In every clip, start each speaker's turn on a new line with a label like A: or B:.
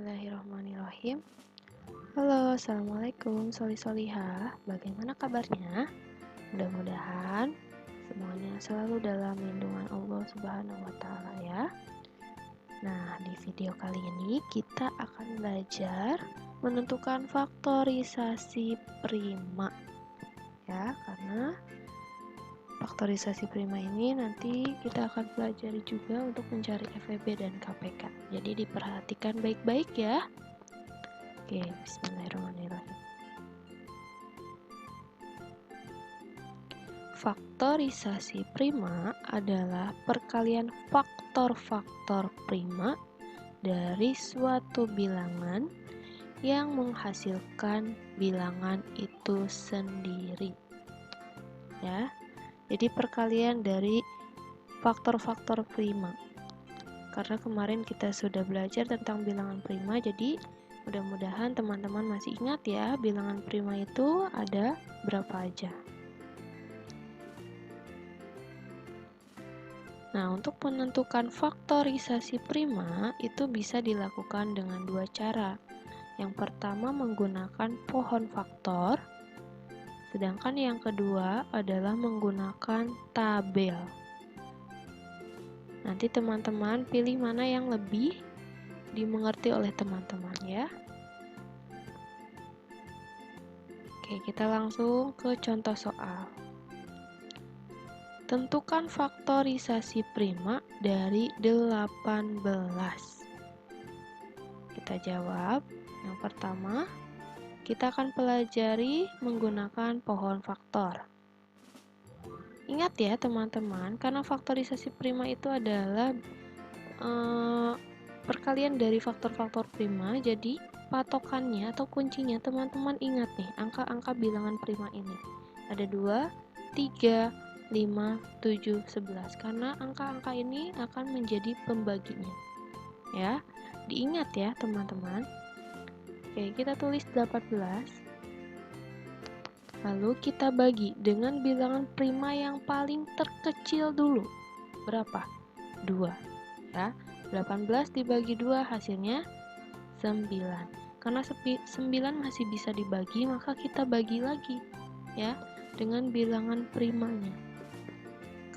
A: Bismillahirrahmanirrahim. Halo, assalamualaikum solih-solihah. Bagaimana kabarnya? Mudah-mudahan semuanya selalu dalam lindungan Allah Subhanahu wa Ta'ala ya. Nah, di video kali ini kita akan belajar menentukan faktorisasi prima ya, karena faktorisasi prima ini nanti kita akan pelajari juga untuk mencari FEB dan KPK. Jadi diperhatikan baik-baik ya. Oke, bismillahirrahmanirrahim. Faktorisasi prima adalah perkalian faktor-faktor prima dari suatu bilangan yang menghasilkan bilangan itu sendiri. Ya. Jadi perkalian dari faktor-faktor prima. Karena kemarin kita sudah belajar tentang bilangan prima, jadi mudah-mudahan teman-teman masih ingat ya, bilangan prima itu ada berapa aja. Nah, untuk menentukan faktorisasi prima itu bisa dilakukan dengan dua cara. Yang pertama menggunakan pohon faktor, sedangkan yang kedua adalah menggunakan tabel. Nanti teman-teman pilih mana yang lebih dimengerti oleh teman-teman ya. Oke, kita langsung ke contoh soal. Tentukan faktorisasi prima dari 18. Kita jawab. Yang pertama, kita akan pelajari menggunakan pohon faktor. Ingat ya teman-teman, karena faktorisasi prima itu adalah perkalian dari faktor-faktor prima, jadi patokannya atau kuncinya teman-teman ingat nih, angka-angka bilangan prima ini. Ada 2, 3, 5, 7, 11. Karena angka-angka ini akan menjadi pembaginya. Ya, diingat ya teman-teman. Oke, kita tulis 18. Lalu kita bagi dengan bilangan prima yang paling terkecil dulu. Berapa? 2. Ya, 18 dibagi 2 hasilnya 9. Karena 9 masih bisa dibagi, maka kita bagi lagi ya dengan bilangan primanya.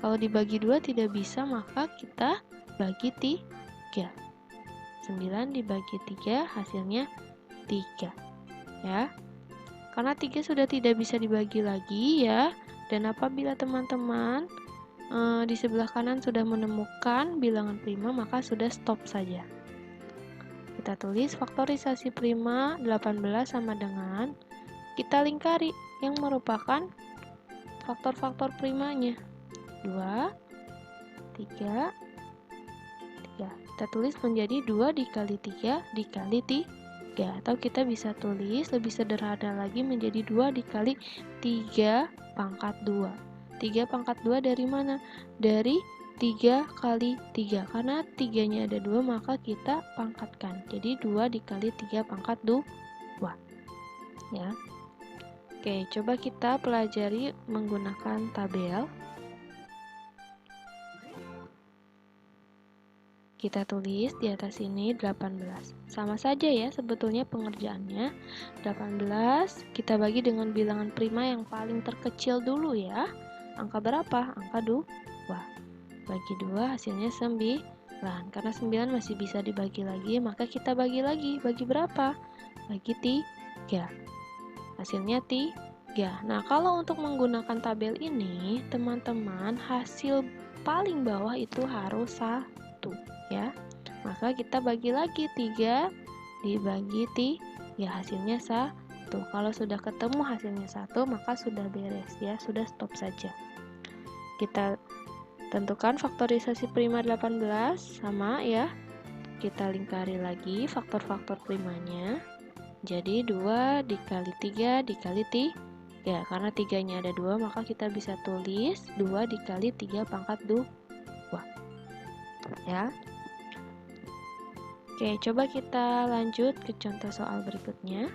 A: Kalau dibagi 2 tidak bisa, maka kita bagi 3. 9 dibagi 3 hasilnya 3 ya. Karena 3 sudah tidak bisa dibagi lagi ya. Dan apabila teman-teman di sebelah kanan sudah menemukan bilangan prima, maka sudah stop saja. Kita tulis faktorisasi prima 18 sama dengan kita lingkari yang merupakan faktor-faktor primanya. 2, 3, 3. Kita tulis menjadi 2 dikali 3 dikali 3. Atau kita bisa tulis lebih sederhana lagi menjadi 2 dikali 3 pangkat 2. 3 pangkat 2 dari mana? Dari 3 kali 3. Karena 3-nya ada 2, maka kita pangkatkan. Jadi 2 dikali 3 pangkat 2. Ya. Oke, coba kita pelajari menggunakan tabel. Kita tulis di atas ini 18. Sama saja ya sebetulnya pengerjaannya. 18 kita bagi dengan bilangan prima yang paling terkecil dulu ya. Angka berapa? Angka 2. Bagi 2 hasilnya 9. Karena 9 masih bisa dibagi lagi, maka kita bagi lagi. Bagi berapa? Bagi 3. Hasilnya 3. Nah, kalau untuk menggunakan tabel ini, teman-teman, hasil paling bawah itu harus 1. Ya, maka kita bagi lagi 3 dibagi 3 hasilnya 1. Kalau sudah ketemu hasilnya 1, maka sudah beres ya, sudah stop saja. Kita tentukan faktorisasi prima 18 sama ya, kita lingkari lagi faktor-faktor primanya. Jadi 2 dikali 3 dikali 3. Karena 3-nya ada 2, maka kita bisa tulis 2 dikali 3 pangkat 2. Ya. Oke, coba kita lanjut ke contoh soal berikutnya.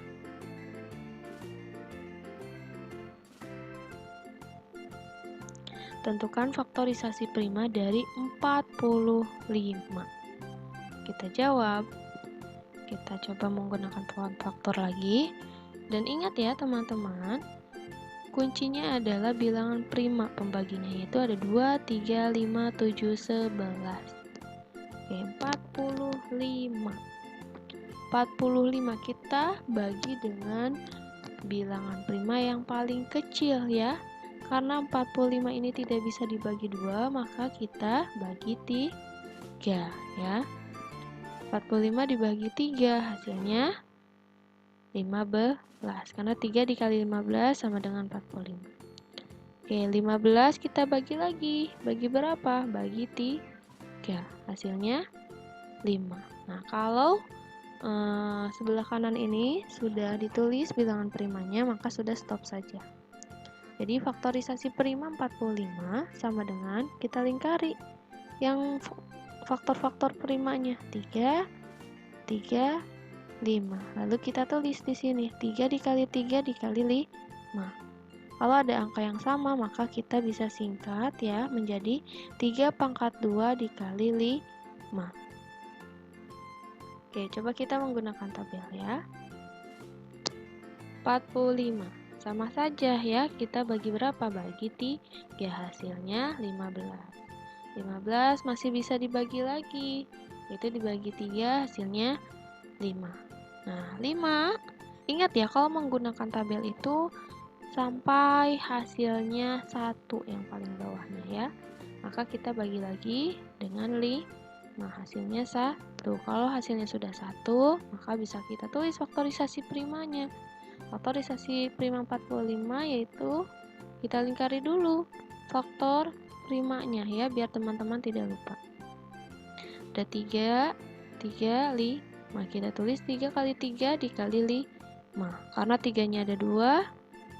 A: Tentukan faktorisasi prima dari 45. Kita jawab. Kita coba menggunakan pohon faktor lagi. Dan ingat ya teman-teman, kuncinya adalah bilangan prima pembaginya, yaitu ada 2, 3, 5, 7, 11. Oke, 45. 45 kita bagi dengan bilangan prima yang paling kecil ya. Karena 45 ini tidak bisa dibagi 2, maka kita bagi 3 ya. 45 dibagi 3 hasilnya 15. Karena 3 dikali 15 sama dengan 45. Oke, 15 kita bagi lagi. Bagi berapa? Bagi 3. Hasilnya 5. Nah, kalau sebelah kanan ini sudah ditulis bilangan primanya, maka sudah stop saja. Jadi faktorisasi prima 45 sama dengan kita lingkari yang faktor-faktor primanya 3, 3, 5. Lalu kita tulis di sini 3 dikali 3 dikali 5. Kalau ada angka yang sama, maka kita bisa singkat ya menjadi 3 pangkat 2 dikali 5. Oke, coba kita menggunakan tabel ya. 45. Sama saja ya, kita bagi berapa? Bagi 3, hasilnya 15. 15 masih bisa dibagi lagi, itu dibagi 3 hasilnya 5. Nah, 5, ingat ya kalau menggunakan tabel itu sampai hasilnya 1 yang paling bawahnya ya. Maka kita bagi lagi dengan 5, hasilnya 1. Kalau hasilnya sudah 1, maka bisa kita tulis faktorisasi primanya. Faktorisasi prima 45 yaitu kita lingkari dulu faktor primanya ya, biar teman-teman tidak lupa. Ada 3, 3, 5. Kita tulis 3 kali 3 dikali 5. Karena 3-nya ada 2,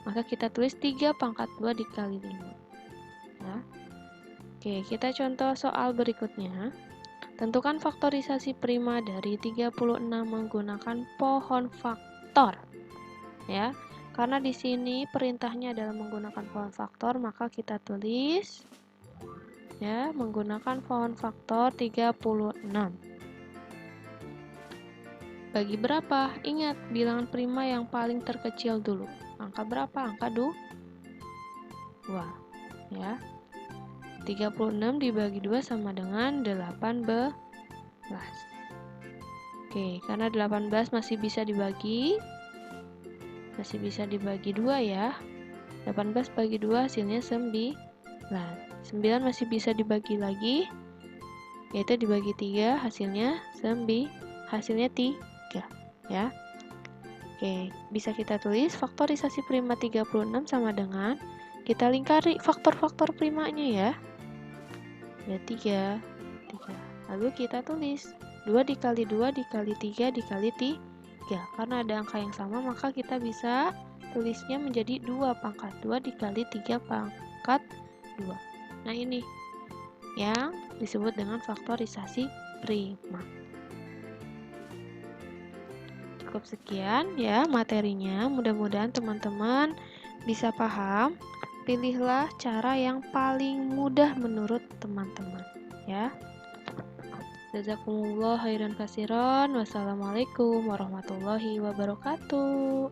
A: maka kita tulis 3 pangkat 2 dikali 5. Ya. Oke, kita contoh soal berikutnya. Tentukan faktorisasi prima dari 36 menggunakan pohon faktor. Ya, karena di sini perintahnya adalah menggunakan pohon faktor, maka kita tulis ya menggunakan pohon faktor 36. Bagi berapa? Ingat bilangan prima yang paling terkecil dulu. Angka berapa? Angka 2 ya. 36 dibagi 2 sama dengan 18. Oke, karena 18 masih bisa dibagi 2 ya. 18 bagi 2 hasilnya 9. 9 masih bisa dibagi lagi, yaitu dibagi 3 hasilnya 9. Hasilnya 3 ya. Oke, bisa kita tulis faktorisasi prima 36 sama dengan kita lingkari faktor-faktor primanya ya. Ada 3. Lalu kita tulis 2 dikali 2 dikali 3 dikali 3. Karena ada angka yang sama, maka kita bisa tulisnya menjadi 2 pangkat 2 dikali 3 pangkat 2. Nah, ini yang disebut dengan faktorisasi prima. Cukup sekian ya materinya. Mudah-mudahan teman-teman bisa paham. Pilihlah cara yang paling mudah menurut teman-teman ya. Jazakumullah khairan katsiran. Wassalamualaikum warahmatullahi wabarakatuh.